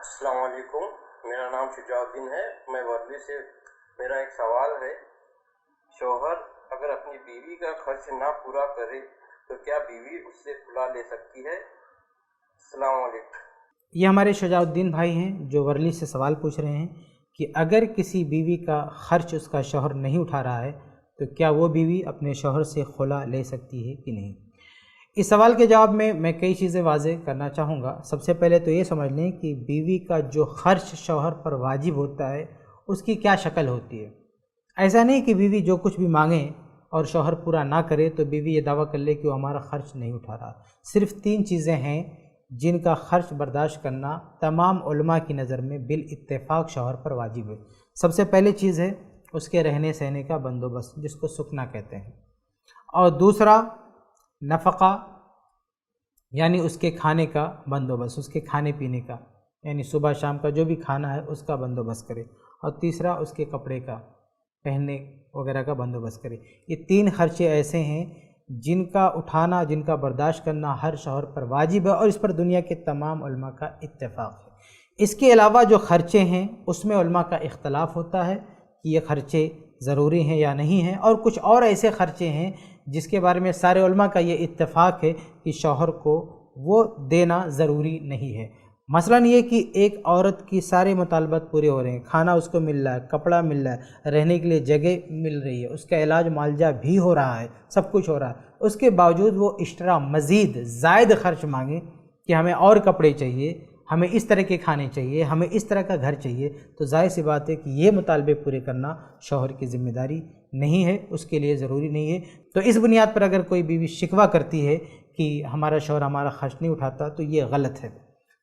अस्सलाम वालेकुम, मेरा नाम शुजाउद्दीन है। मैं वर्ली से। मेरा एक सवाल है, शौहर अगर अपनी बीवी का खर्च ना पूरा करे तो क्या बीवी उससे खुला ले सकती है? अस्सलाम वालेकुम। ये हमारे शुजाउद्दीन भाई हैं जो वर्ली से सवाल पूछ रहे हैं कि अगर किसी बीवी का खर्च उसका शौहर नहीं उठा रहा है तो क्या वो बीवी अपने शौहर से खुला ले सकती है कि नहीं। इस सवाल के जवाब में मैं कई चीज़ें वाज़ेह करना चाहूँगा। सबसे पहले तो ये समझ लें कि बीवी का जो खर्च शौहर पर वाजिब होता है उसकी क्या शक्ल होती है। ऐसा नहीं कि बीवी जो कुछ भी मांगे और शौहर पूरा ना करे तो बीवी ये दावा कर ले कि वो हमारा खर्च नहीं उठा रहा। सिर्फ 3 चीज़ें हैं जिनका खर्च बर्दाश्त करना तमाम उलमा की नज़र में बिल इत्तेफाक शौहर पर वाजिब है। सबसे पहली चीज़ है उसके रहने सहने का बंदोबस्त, जिसको सुकना कहते हैं, और दूसरा नफ़क़ा यानी उसके खाने का बंदोबस्त, उसके खाने पीने का, यानी सुबह शाम का जो भी खाना है उसका बंदोबस्त करे, और तीसरा उसके कपड़े का, पहनने वगैरह का बंदोबस्त करे। ये 3 खर्चे ऐसे हैं जिनका उठाना, जिनका बर्दाश्त करना हर शौहर पर वाजिब है और इस पर दुनिया के तमाम उलमा का इत्तेफाक है। इसके अलावा जो खर्चे हैं उसमें उलमा का इख्तलाफ होता है कि ये खर्चे ज़रूरी हैं या नहीं हैं, और कुछ और ऐसे खर्चे हैं जिसके बारे में सारे उलमा का ये इत्तेफाक है कि शौहर को वो देना ज़रूरी नहीं है। मसलन ये कि एक औरत की सारे मुतालबात पूरे हो रहे हैं, खाना उसको मिल रहा है, कपड़ा मिल रहा है, रहने के लिए जगह मिल रही है, उसका इलाज मालजा भी हो रहा है, सब कुछ हो रहा है, उसके बावजूद वो एक्स्ट्रा मज़ीद ज़ायद खर्च मांगे कि हमें और कपड़े चाहिए, हमें इस तरह के खाने चाहिए, हमें इस तरह का घर चाहिए, तो ज़ाहिर सी बात है कि ये मुतालबे पूरे करना शौहर की ज़िम्मेदारी नहीं है, उसके लिए ज़रूरी नहीं है। तो इस बुनियाद पर अगर कोई बीवी शिकवा करती है कि हमारा शौहर हमारा खर्च नहीं उठाता तो ये गलत है।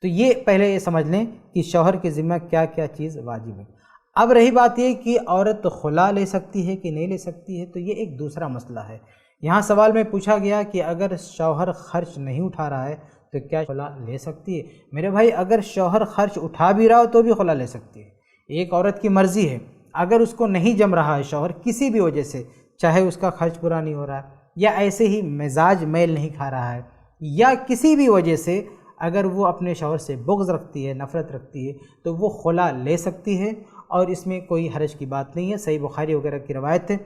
तो ये पहले ये समझ लें कि शौहर की ज़िम्मा क्या क्या चीज़ वाजिब है। अब रही बात ये कि औरत खुला ले सकती है कि नहीं ले सकती है, तो ये एक दूसरा मसला है। यहाँ सवाल में पूछा गया कि अगर शौहर खर्च नहीं उठा रहा है तो क्या खुला ले सकती है। मेरे भाई, अगर शौहर खर्च उठा भी रहा हो तो भी खुला ले सकती है। एक औरत की मर्ज़ी है, अगर उसको नहीं जम रहा है शौहर किसी भी वजह से, चाहे उसका खर्च पूरा नहीं हो रहा है या ऐसे ही मिजाज मेल नहीं खा रहा है या किसी भी वजह से अगर वो अपने शौहर से बुग़्ज़ रखती है, नफ़रत रखती है, तो वो खुला ले सकती है और इसमें कोई हरज की बात नहीं है। सही बुखारी वगैरह की रवायत है,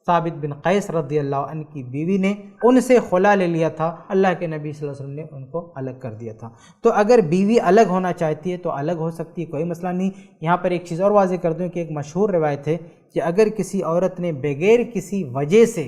साबित बिन कैस रज़ियल्लाहु अन्हु की बीवी ने उनसे खुला ले लिया था, अल्लाह के नबी सल्लल्लाहु अलैहि वसल्लम ने उनको अलग कर दिया था। तो अगर बीवी अलग होना चाहती है तो अलग हो सकती है, कोई मसला नहीं। यहाँ पर एक चीज़ और वाज़ेह कर दूँ कि एक मशहूर रवायत है कि अगर किसी औरत ने बग़ैर किसी वजह से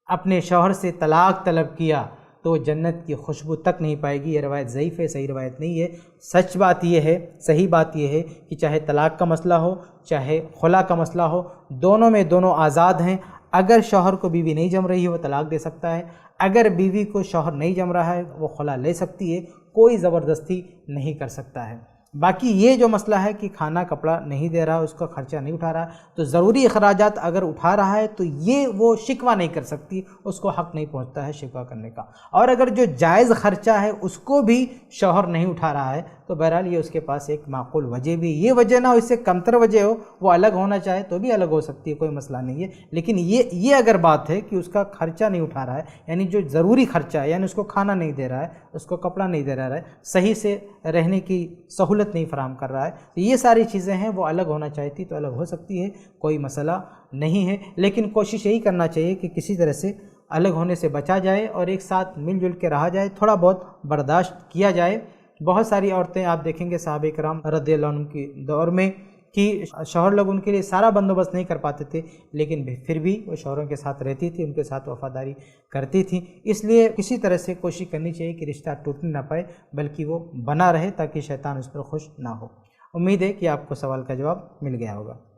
अपने शौहर से तलाक़ तलब किया तो जन्नत की खुशबू तक नहीं पाएगी। ये रवायत ज़ईफ़ है, सही रवायत नहीं है। सच बात ये है, सही बात ये है कि चाहे तलाक़ का मसला हो चाहे खुला का मसला हो, दोनों में दोनों आज़ाद हैं। अगर शौहर को बीवी नहीं जम रही है वो तलाक़ दे सकता है, अगर बीवी को शौहर नहीं जम रहा है वो खुला ले सकती है, कोई ज़बरदस्ती नहीं कर सकता है। बाकी ये जो मसला है कि खाना कपड़ा नहीं दे रहा, उसका खर्चा नहीं उठा रहा, तो ज़रूरी अखराजात अगर उठा रहा है तो ये वो शिकवा नहीं कर सकती, उसको हक़ नहीं पहुंचता है शिकवा करने का। और अगर जो जायज़ ख़र्चा है उसको भी शौहर नहीं उठा रहा है तो बहरहाल ये उसके पास एक माक़ूल वजह भी, ये वजह ना हो, इससे कमतर वजह हो, वो अलग होना चाहे तो भी अलग हो सकती है, कोई मसला नहीं है। लेकिन ये अगर बात है कि उसका खर्चा नहीं उठा रहा है, यानी जो ज़रूरी खर्चा है, यानी उसको खाना नहीं दे रहा है, उसको कपड़ा नहीं दे रहा है, सही से रहने की सहूलत नहीं फराहम कर रहा है, तो ये सारी चीज़ें हैं, वो अलग होना चाहती तो अलग हो सकती है, कोई मसला नहीं है। लेकिन कोशिश यही करना चाहिए कि किसी तरह से अलग होने से बचा जाए और एक साथ मिलजुल के रहा जाए, थोड़ा बहुत बर्दाश्त किया जाए। बहुत सारी औरतें आप देखेंगे साहबे किराम रज़ियल्लाहु अन्हुम के दौर में कि शौहर लोग उनके लिए सारा बंदोबस्त नहीं कर पाते थे, लेकिन फिर भी वो शौहरों के साथ रहती थी, उनके साथ वफ़ादारी करती थी। इसलिए किसी तरह से कोशिश करनी चाहिए कि रिश्ता टूटने ना पाए, बल्कि वो बना रहे ताकि शैतान उस पर खुश ना हो। उम्मीद है कि आपको सवाल का जवाब मिल गया होगा।